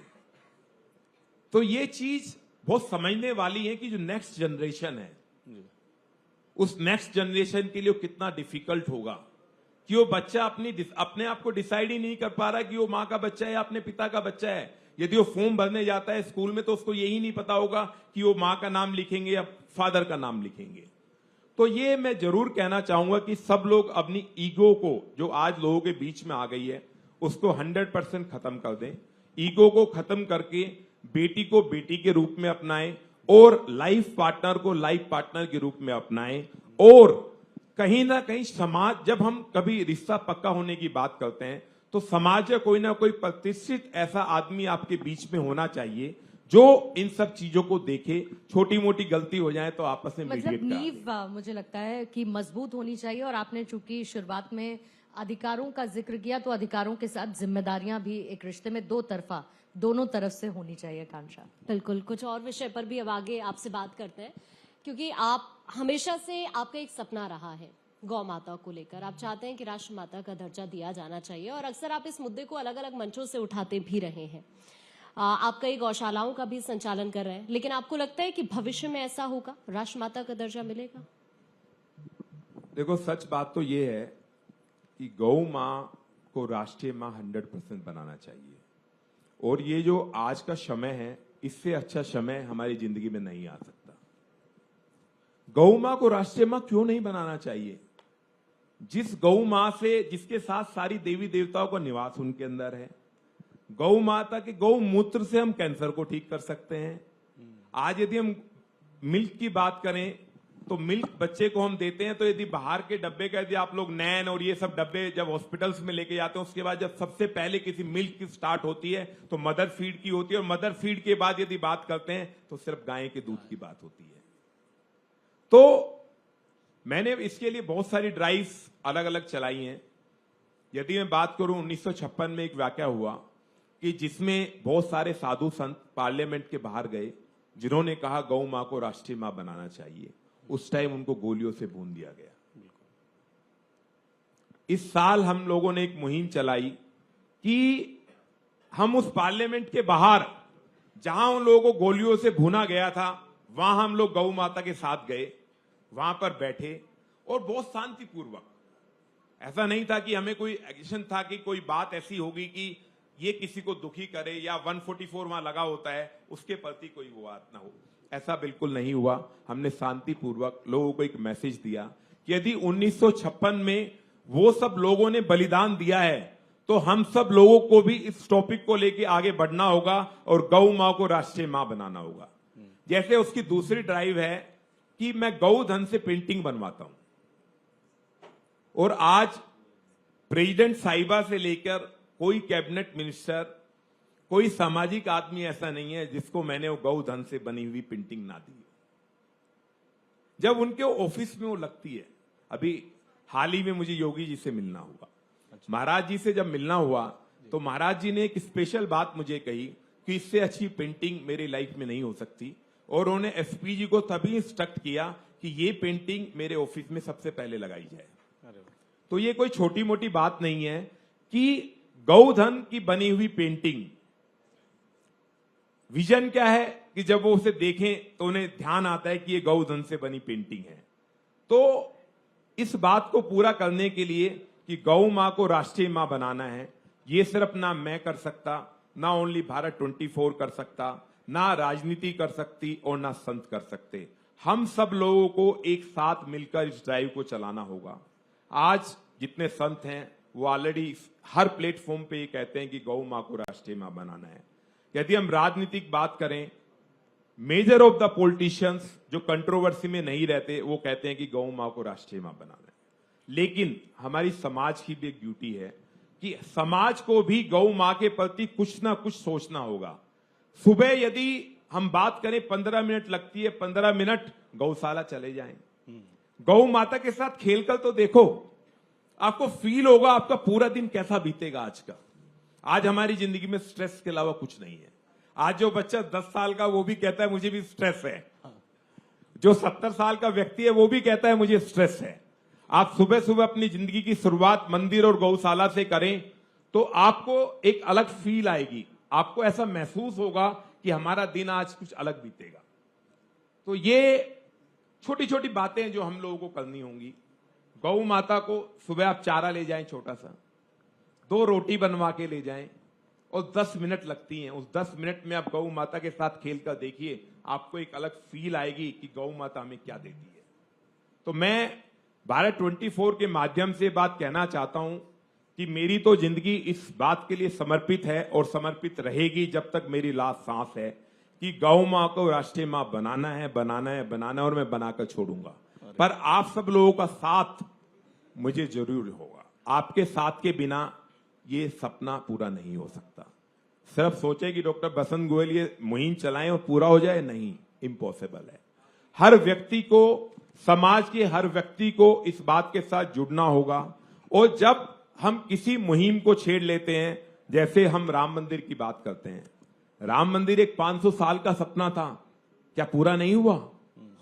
तो ये चीज बहुत समझने वाली है कि जो नेक्स्ट जनरेशन है, उस नेक्स्ट जनरेशन के लिए कितना डिफिकल्ट होगा कि वो बच्चा अपने आप को डिसाइड ही नहीं कर पा रहा कि वो मां का बच्चा है या अपने पिता का बच्चा है। यदि वो फॉर्म भरने जाता है स्कूल में, तो उसको यही नहीं पता होगा कि वो मां का नाम लिखेंगे या फादर का नाम लिखेंगे। तो ये मैं जरूर कहना चाहूंगा कि सब लोग अपनी ईगो को, जो आज लोगों के बीच में आ गई है, उसको 100% खत्म कर दें। ईगो को खत्म करके बेटी को बेटी के रूप में अपनाएं और लाइफ पार्टनर को लाइफ पार्टनर के रूप में अपनाएं। और कहीं ना कहीं समाज, जब हम कभी रिश्ता पक्का होने की बात करते हैं, तो समाज में कोई ना कोई प्रतिष्ठित ऐसा आदमी आपके बीच में होना चाहिए जो इन सब चीजों को देखे। छोटी मोटी गलती हो जाए तो आपस में मतलब मीडिएट नींव मुझे लगता है कि मजबूत होनी चाहिए। और आपने चूंकि शुरुआत में अधिकारों का जिक्र किया, तो अधिकारों के साथ जिम्मेदारियां भी एक रिश्ते में दो तरफा, दोनों तरफ से होनी चाहिए। कांक्षा, बिल्कुल, कुछ और विषय पर भी अब आगे आपसे बात करते हैं, क्योंकि आप हमेशा से आपका एक सपना रहा है गौ माता को लेकर। आप चाहते हैं कि राष्ट्र माता का दर्जा दिया जाना चाहिए और अक्सर आप इस मुद्दे को अलग अलग मंचों से उठाते भी रहे हैं। आप कई गौशालाओं का भी संचालन कर रहे हैं, लेकिन आपको लगता है कि भविष्य में ऐसा होगा, राष्ट्र माता का दर्जा मिलेगा? देखो, सच बात तो ये है कि गौ मां को राष्ट्रीय मां 100% बनाना चाहिए। और ये जो आज का समय है, इससे अच्छा समय हमारी जिंदगी में नहीं आ सकता। गौ मां को राष्ट्रीय मां क्यों नहीं बनाना चाहिए? जिस गौ मां से, जिसके साथ सारी देवी देवताओं का निवास उनके अंदर है, गौ माता के गौमूत्र से हम कैंसर को ठीक कर सकते हैं। आज यदि हम मिल्क की बात करें, तो मिल्क बच्चे को हम देते हैं, तो यदि बाहर के डब्बे का, यदि आप लोग नैन और ये सब डब्बे जब हॉस्पिटल्स में लेके जाते हैं, उसके बाद जब सबसे पहले किसी मिल्क की स्टार्ट होती है तो मदर फीड की होती है, और मदर फीड के बाद यदि बात करते हैं तो सिर्फ गाय के दूध की बात होती है। तो मैंने इसके लिए बहुत सारी ड्राइव्स अलग अलग चलाई हैं। यदि मैं बात करूं, 1956 में एक वाकया हुआ कि जिसमें बहुत सारे साधु संत पार्लियामेंट के बाहर गए, जिन्होंने कहा गौ मां को राष्ट्रीय मां बनाना चाहिए। उस टाइम उनको गोलियों से भून दिया गया। इस साल हम लोगों ने एक मुहिम चलाई कि हम उस पार्लियामेंट के बाहर, जहां उन लोगों को गोलियों से भूना गया था, वहां हम लोग गौ माता के साथ गए, वहां पर बैठे और बहुत शांतिपूर्वक, ऐसा नहीं था कि हमें कोई एक्शन था कि कोई बात ऐसी होगी कि ये किसी को दुखी करे या 144 वहां लगा होता है उसके प्रति कोई वो बात ना हो। ऐसा बिल्कुल नहीं हुआ। हमने शांतिपूर्वक लोगों को एक मैसेज दिया कि यदि 1956 में वो सब लोगों ने बलिदान दिया है, तो हम सब लोगों को भी इस टॉपिक को लेकर आगे बढ़ना होगा और गौ मां को राष्ट्रीय मां बनाना होगा। जैसे उसकी दूसरी ड्राइव है कि मैं गौ धन से पेंटिंग बनवाता हूं, और आज प्रेसिडेंट साहिबा से लेकर कोई कैबिनेट मिनिस्टर, कोई सामाजिक आदमी ऐसा नहीं है जिसको मैंने वो गौ धन से बनी हुई पेंटिंग ना दी। जब उनके ऑफिस में वो लगती है, अभी हाल ही में मुझे योगी जी से मिलना हुआ, महाराज जी से जब मिलना हुआ तो महाराज जी ने एक स्पेशल बात मुझे कही कि इससे अच्छी पेंटिंग मेरी लाइफ में नहीं हो सकती, और उन्होंने एसपी जी को तभी इंस्ट्रक्ट किया कि ये पेंटिंग मेरे ऑफिस में सबसे पहले लगाई जाए। तो ये कोई छोटी मोटी बात नहीं है कि गौधन की बनी हुई पेंटिंग, विजन क्या है कि जब वो उसे देखें तो उन्हें ध्यान आता है कि ये गौधन से बनी पेंटिंग है। तो इस बात को पूरा करने के लिए कि गौ मां को राष्ट्रीय मां बनाना है, ये सिर्फ ना मैं कर सकता, ना ओनली भारत 24 कर सकता, ना राजनीति कर सकती और ना संत कर सकते। हम सब लोगों को एक साथ मिलकर इस ड्राइव को चलाना होगा। आज जितने संत हैं वो ऑलरेडी हर प्लेटफॉर्म पे ये कहते हैं कि गौ मां को राष्ट्रीय मां बनाना है। यदि हम राजनीतिक बात करें, मेजर ऑफ द पॉलिटिशियंस जो कंट्रोवर्सी में नहीं रहते वो कहते हैं कि गौ मां को राष्ट्रीय मां बनाना है। लेकिन हमारी समाज की भी एक ड्यूटी है कि समाज को भी गौ मां के प्रति कुछ ना कुछ सोचना होगा। सुबह यदि हम बात करें 15 मिनट लगती है, 15 मिनट गौशाला चले जाएं, गौ माता के साथ खेलकर तो देखो, आपको फील होगा आपका पूरा दिन कैसा बीतेगा आज का। आज हमारी जिंदगी में स्ट्रेस के अलावा कुछ नहीं है। आज जो बच्चा 10 साल का वो भी कहता है मुझे भी स्ट्रेस है, जो 70 साल का व्यक्ति है वो भी कहता है मुझे स्ट्रेस है। आप सुबह सुबह अपनी जिंदगी की शुरुआत मंदिर और गौशाला से करें तो आपको एक अलग फील आएगी, आपको ऐसा महसूस होगा कि हमारा दिन आज कुछ अलग बीतेगा। तो ये छोटी छोटी बातें जो हम लोगों को करनी होंगी। गौ माता को सुबह आप चारा ले जाएं छोटा सा, 2 रोटी बनवा के ले जाएं और 10 मिनट लगती हैं। उस 10 मिनट में आप गौ माता के साथ खेल कर देखिए, आपको एक अलग फील आएगी कि गौ माता हमें क्या देती है। तो मैं भारत 24 के माध्यम से बात कहना चाहता हूं कि मेरी तो जिंदगी इस बात के लिए समर्पित है और समर्पित रहेगी जब तक मेरी लास्ट सांस है कि गौ मां को राष्ट्रीय मां बनाना है, बनाना है, बनाना है, और मैं बनाकर छोड़ूंगा। पर आप सब लोगों का साथ मुझे जरूर होगा। आपके साथ के बिना ये सपना पूरा नहीं हो सकता। सिर्फ सोचे कि डॉक्टर बसंत गोयल ये मुहिम चलाएं और पूरा हो जाए, नहीं, इम्पॉसिबल है। हर व्यक्ति को, समाज के हर व्यक्ति को इस बात के साथ जुड़ना होगा। और जब हम किसी मुहिम को छेड़ लेते हैं, जैसे हम राम मंदिर की बात करते हैं, राम मंदिर एक 500 साल का सपना था, क्या पूरा नहीं हुआ?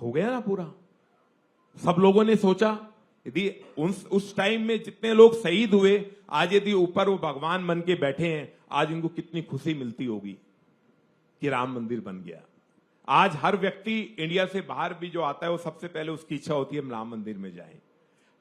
हो गया ना पूरा। सब लोगों ने सोचा, यदि उस टाइम में जितने लोग शहीद हुए, आज यदि ऊपर वो भगवान बन के बैठे हैं, आज इनको कितनी खुशी मिलती होगी कि राम मंदिर बन गया। आज हर व्यक्ति इंडिया से बाहर भी जो आता है वो सबसे पहले उसकी इच्छा होती है हम राम मंदिर में जाएं।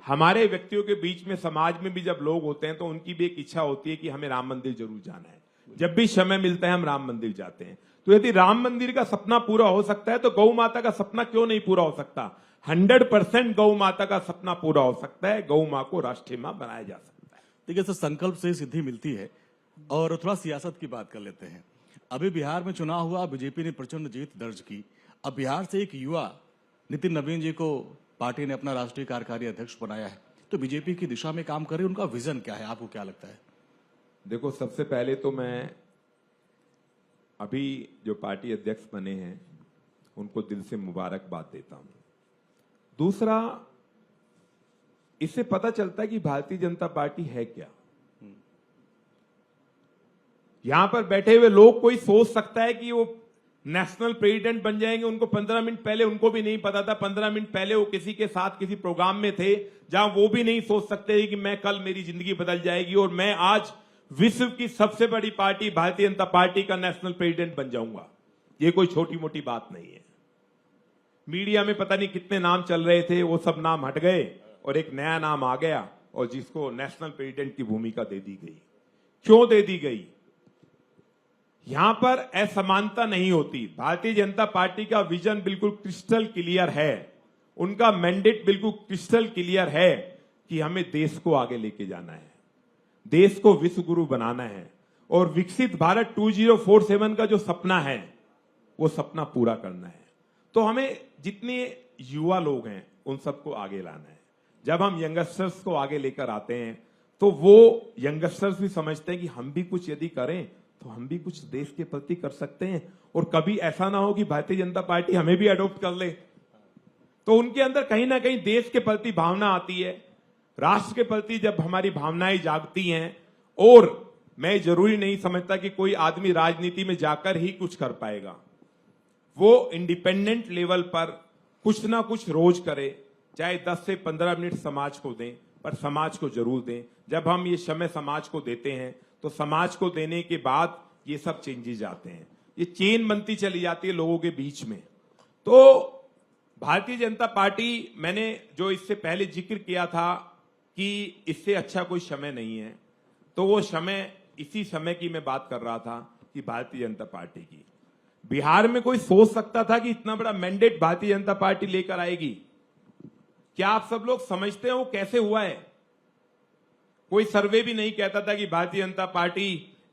हमारे व्यक्तियों के बीच में, समाज में भी जब लोग होते हैं तो उनकी भी एक इच्छा होती है कि हमें राम मंदिर जरूर जाना है। जब भी समय मिलता है हम राम मंदिर जाते हैं। तो यदि राम मंदिर का सपना पूरा हो सकता है तो गौ माता का सपना क्यों नहीं पूरा हो सकता? 100% गौ माता का सपना पूरा हो सकता है। गौ मां को राष्ट्रीय मां बनाया जा सकता है। देखिए सर, संकल्प से सिद्धि मिलती है। और थोड़ा सियासत की बात कर लेते हैं। अभी बिहार में चुनाव हुआ, बीजेपी ने प्रचंड जीत दर्ज की। अब बिहार से एक युवा नितिन नवीन जी को पार्टी ने अपना राष्ट्रीय कार्यकारी अध्यक्ष बनाया है, तो बीजेपी की दिशा में काम करे, उनका विजन क्या है, आपको क्या लगता है? देखो, सबसे पहले तो मैं अभी जो पार्टी अध्यक्ष बने हैं उनको दिल से मुबारकबाद देता हूं। दूसरा, इससे पता चलता है कि भारतीय जनता पार्टी है क्या। यहां पर बैठे हुए लोग, कोई सोच सकता है कि वो नेशनल प्रेसिडेंट बन जाएंगे। उनको 15 मिनट पहले उनको भी नहीं पता था, 15 मिनट पहले वो किसी के साथ किसी प्रोग्राम में थे जहां वो भी नहीं सोच सकते कि मैं कल मेरी जिंदगी बदल जाएगी और मैं आज विश्व की सबसे बड़ी पार्टी भारतीय जनता पार्टी का नेशनल प्रेसिडेंट बन जाऊंगा। ये कोई छोटी मोटी बात नहीं है। मीडिया में पता नहीं कितने नाम चल रहे थे, वो सब नाम हट गए और एक नया नाम आ गया और जिसको नेशनल प्रेसिडेंट की भूमिका दे दी गई। क्यों दे दी गई? यहां पर असमानता नहीं होती। भारतीय जनता पार्टी का विजन बिल्कुल क्रिस्टल क्लियर है, उनका मैंडेट बिल्कुल क्रिस्टल क्लियर है कि हमें देश को आगे लेके जाना है, देश को विश्व गुरु बनाना है और विकसित भारत 2047 का जो सपना है वो सपना पूरा करना है। तो हमें जितने युवा लोग हैं उन सबको आगे लाना है। जब हम यंगस्टर्स को आगे लेकर आते हैं तो वो यंगस्टर्स भी समझते हैं कि हम भी कुछ यदि करें तो हम भी कुछ देश के प्रति कर सकते हैं। और कभी ऐसा ना हो कि भारतीय जनता पार्टी हमें भी अडॉप्ट कर ले। तो उनके अंदर कहीं ना कहीं देश के प्रति भावना आती है, राष्ट्र के प्रति जब हमारी भावनाएं जागती हैं। और मैं जरूरी नहीं समझता कि कोई आदमी राजनीति में जाकर ही कुछ कर पाएगा। वो इंडिपेंडेंट लेवल पर कुछ ना कुछ रोज करे, चाहे 10 से 15 मिनट समाज को दें, पर समाज को जरूर दें। जब हम ये समय समाज को देते हैं तो समाज को देने के बाद ये सब चेंजेस आते हैं, ये चेन बनती चली जाती है लोगों के बीच में। तो भारतीय जनता पार्टी, मैंने जो इससे पहले जिक्र किया था कि इससे अच्छा कोई समय नहीं है, तो वो समय, इसी समय की मैं बात कर रहा था कि भारतीय जनता पार्टी की बिहार में कोई सोच सकता था कि इतना बड़ा मैंडेट भारतीय जनता पार्टी लेकर आएगी? क्या आप सब लोग समझते हैं वो कैसे हुआ है? कोई सर्वे भी नहीं कहता था कि भारतीय जनता पार्टी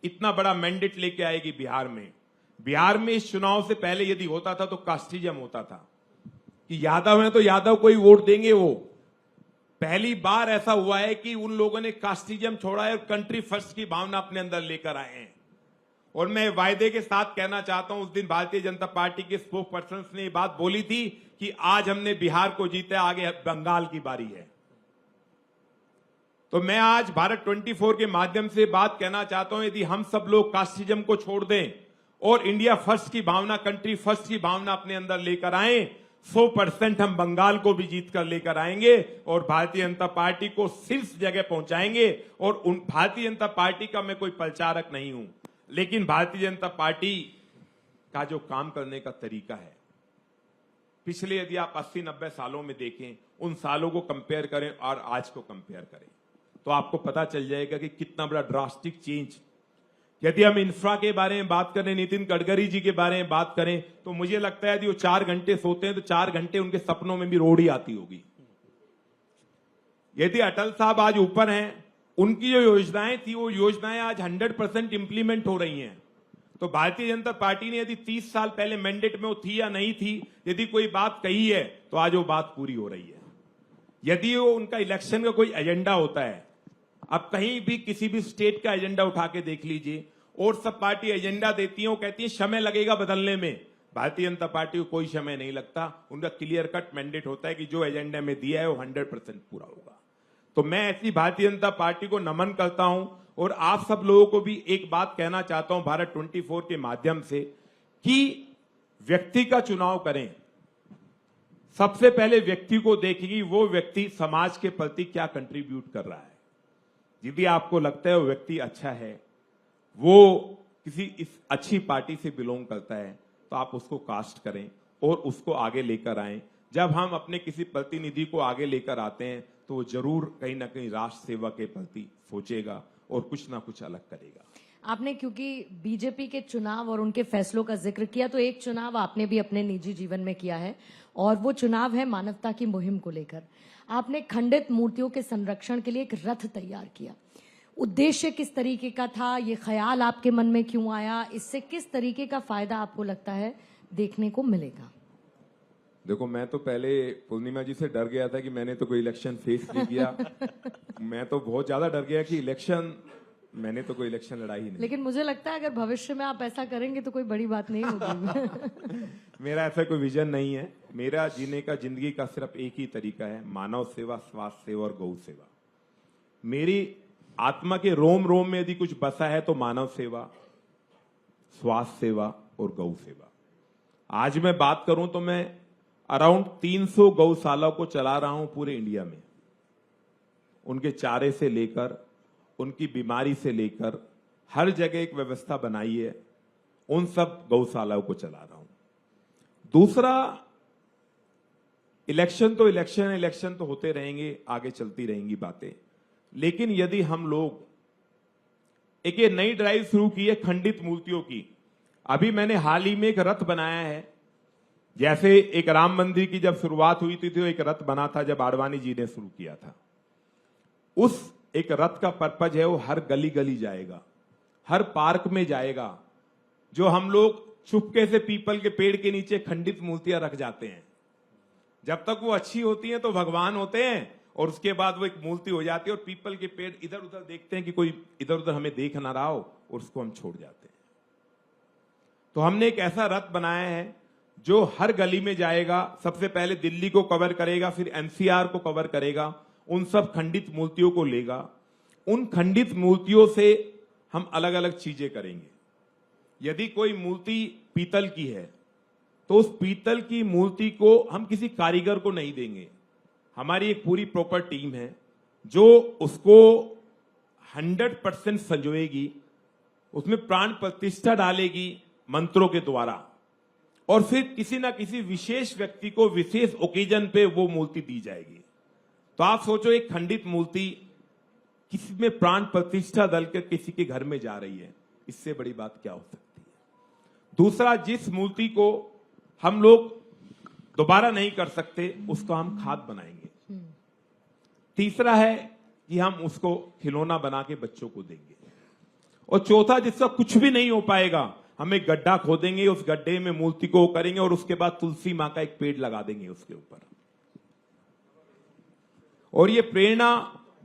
इतना बड़ा मैंडेट लेके आएगी बिहार में। बिहार में इस चुनाव से पहले यदि होता था तो कास्टिज्म होता था कि यादव हैं तो यादव को ही वोट देंगे। वो पहली बार ऐसा हुआ है कि उन लोगों ने कास्टिज्म छोड़ा है और कंट्री फर्स्ट की भावना अपने अंदर लेकर आए हैं। और मैं वायदे के साथ कहना चाहता हूं, उस दिन भारतीय जनता पार्टी के स्पोक पर्सन ने ये बात बोली थी कि आज हमने बिहार को जीता, आगे बंगाल की बारी है। तो मैं आज भारत 24 के माध्यम से बात कहना चाहता हूं, यदि हम सब लोग कास्टिज्म को छोड़ दें और इंडिया फर्स्ट की भावना, कंट्री फर्स्ट की भावना अपने अंदर लेकर आए, 100% हम बंगाल को भी जीत कर लेकर आएंगे और भारतीय जनता पार्टी को शीर्ष जगह पहुंचाएंगे। और उन भारतीय जनता पार्टी का मैं कोई प्रचारक नहीं हूं, लेकिन भारतीय जनता पार्टी का जो काम करने का तरीका है, पिछले यदि आप 80-90 सालों में देखें, उन सालों को कंपेयर करें और आज को कंपेयर करें, तो आपको पता चल जाएगा कि कितना बड़ा ड्रास्टिक चेंज। यदि हम इंफ्रा के बारे में बात करें, नितिन गडकरी जी के बारे में बात करें, तो मुझे लगता है यदि वो 4 घंटे सोते हैं तो 4 घंटे उनके सपनों में भी रोड ही आती होगी। यदि अटल साहब आज ऊपर हैं, उनकी जो योजनाएं थी वो योजनाएं आज 100% इंप्लीमेंट हो रही हैं। तो भारतीय जनता पार्टी ने यदि 30 साल पहले मैंडेट में वो थी या नहीं थी, यदि कोई बात कही है तो आज वो बात पूरी हो रही है। यदि वो उनका इलेक्शन का कोई एजेंडा होता है, अब कहीं भी किसी भी स्टेट का एजेंडा उठा के देख लीजिए, और सब पार्टी एजेंडा देती है, वो कहती है समय लगेगा बदलने में। भारतीय जनता पार्टी को कोई समय नहीं लगता, उनका क्लियर कट मैंडेट होता है कि जो एजेंडा में दिया है वो 100% पूरा होगा। तो मैं ऐसी भारतीय जनता पार्टी को नमन करता हूं और आप सब लोगों को भी एक बात कहना चाहता हूं भारत 24 के माध्यम से कि व्यक्ति का चुनाव करें, सबसे पहले व्यक्ति को देखेगी, वो व्यक्ति समाज के प्रति क्या कंट्रीब्यूट कर रहा है। यदि आपको लगता है वो व्यक्ति अच्छा है, वो किसी इस अच्छी पार्टी से बिलोंग करता है, तो आप उसको कास्ट करें और उसको आगे लेकर आएं। जब हम अपने किसी प्रतिनिधि को आगे लेकर आते हैं तो वो जरूर कहीं ना कहीं राष्ट्र सेवा के प्रति सोचेगा और कुछ ना कुछ अलग करेगा। आपने क्योंकि बीजेपी के चुनाव और उनके फैसलों का जिक्र किया, तो एक चुनाव आपने भी अपने निजी जीवन में किया है और वो चुनाव है मानवता की मुहिम को लेकर। आपने खंडित मूर्तियों के संरक्षण के लिए एक रथ तैयार किया। उद्देश्य किस तरीके का था, ये ख्याल आपके मन में क्यों आया, इससे किस तरीके का फायदा आपको लगता है देखने को मिलेगा? देखो, मैं तो पहले पूर्णिमा जी से डर गया था कि मैंने तो कोई इलेक्शन फेस नहीं किया। मैं तो बहुत ज्यादा डर गया कि मैंने तो कोई इलेक्शन लड़ाई ही नहीं। लेकिन मुझे लगता है अगर भविष्य में आप ऐसा करेंगे तो कोई बड़ी बात नहीं होगी। मेरा ऐसा कोई विजन नहीं है। मेरा जीने का, जिंदगी का सिर्फ एक ही तरीका है, मानव सेवा, स्वास्थ्य सेवा और गौ सेवा। मेरी आत्मा के रोम रोम में यदि कुछ बसा है तो मानव सेवा, स्वास्थ्य सेवा और गौ सेवा। आज मैं बात करूं तो मैं अराउंड 300 गौशाला को चला रहा हूं पूरे इंडिया में। उनके चारे से लेकर, उनकी बीमारी से लेकर, हर जगह एक व्यवस्था बनाई है, उन सब गौशालाओं को चला रहा हूं। दूसरा, इलेक्शन तो होते रहेंगे, आगे चलती रहेंगी बातें, लेकिन यदि हम लोग एक ये नई ड्राइव शुरू की है खंडित मूर्तियों की। अभी मैंने हाल ही में एक रथ बनाया है, जैसे एक राम मंदिर की जब शुरुआत हुई थी तो एक रथ बना था जब आडवाणी जी ने शुरू किया था। उस एक रथ का पर्पज है वो हर गली गली जाएगा, हर पार्क में जाएगा। जो हम लोग चुपके से पीपल के पेड़ के नीचे खंडित मूर्तियां रख जाते हैं, जब तक वो अच्छी होती हैं तो भगवान होते हैं, और उसके बाद वो एक मूर्ति हो जाती है और पीपल के पेड़ इधर उधर देखते हैं कि कोई इधर उधर हमें देख ना रहा हो, और उसको हम छोड़ जाते हैं। तो हमने एक ऐसा रथ बनाया है जो हर गली में जाएगा, सबसे पहले दिल्ली को कवर करेगा, फिर एनसीआर को कवर करेगा, उन सब खंडित मूर्तियों को लेगा। उन खंडित मूर्तियों से हम अलग अलग चीजें करेंगे। यदि कोई मूर्ति पीतल की है तो उस पीतल की मूर्ति को हम किसी कारीगर को नहीं देंगे। हमारी एक पूरी प्रॉपर टीम है जो उसको 100% संजोएगी, उसमें प्राण प्रतिष्ठा डालेगी मंत्रों के द्वारा, और फिर किसी ना किसी विशेष व्यक्ति को विशेष ओकेजन पे वो मूर्ति दी जाएगी। तो आप सोचो, एक खंडित मूर्ति किसी में प्राण प्रतिष्ठा डालकर किसी के घर में जा रही है, इससे बड़ी बात क्या हो सकती है। दूसरा, जिस मूर्ति को हम लोग दोबारा नहीं कर सकते उसको हम खाद बनाएंगे। तीसरा है कि हम उसको खिलौना बना के बच्चों को देंगे। और चौथा, जिसका कुछ भी नहीं हो पाएगा, हम एक गड्ढा खोदेंगे, उस गड्ढे में मूर्ति को करेंगे और उसके बाद तुलसी मां का एक पेड़ लगा देंगे उसके ऊपर। और ये प्रेरणा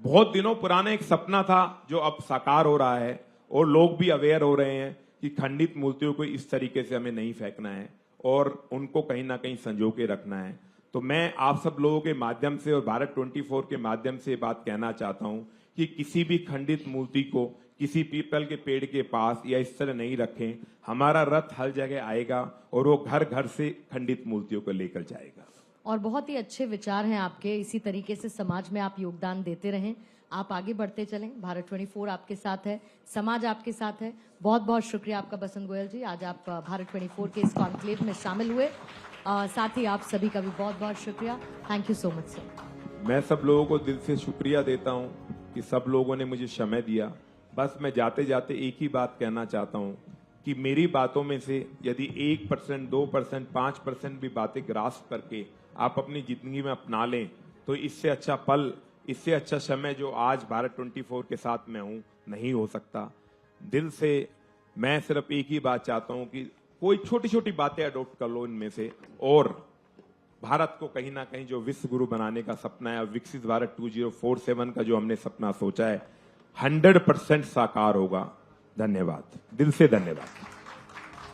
बहुत दिनों पुराना एक सपना था जो अब साकार हो रहा है, और लोग भी अवेयर हो रहे हैं कि खंडित मूर्तियों को इस तरीके से हमें नहीं फेंकना है और उनको कहीं ना कहीं संजो के रखना है। तो मैं आप सब लोगों के माध्यम से और भारत 24 के माध्यम से बात कहना चाहता हूं कि किसी भी खंडित मूर्ति को किसी पीपल के पेड़ के पास या इस तरह नहीं रखें। हमारा रथ हर जगह आएगा और वो घर घर से खंडित मूर्तियों को लेकर जाएगा। और बहुत ही अच्छे विचार हैं आपके। इसी तरीके से समाज में आप योगदान देते रहें, आप आगे बढ़ते चलें। भारत 24 आपके साथ है, समाज आपके साथ है। बहुत बहुत शुक्रिया आपका बसंत गोयल जी, आज आप भारत 24 के इस कॉन्क्लेव में शामिल हुए। साथ ही आप सभी का भी बहुत बहुत शुक्रिया। Thank you so much sir. मैं सब लोगों को दिल से शुक्रिया देता हूं कि सब लोगों ने मुझे समय दिया। बस मैं जाते जाते एक ही बात कहना चाहता हूं कि मेरी बातों में से यदि 1%, 2%, 5% भी बातें ग्रास्प करके आप अपनी जिंदगी में अपना लें तो इससे अच्छा पल, इससे अच्छा समय जो आज भारत 24 के साथ मैं हूं नहीं हो सकता। दिल से मैं सिर्फ एक ही बात चाहता हूं कि कोई छोटी छोटी बातें अडॉप्ट कर लो इनमें से, और भारत को कहीं ना कहीं जो विश्व गुरु बनाने का सपना है, विकसित भारत 2047 का जो हमने सपना सोचा है, 100% साकार होगा। धन्यवाद, दिल से धन्यवाद।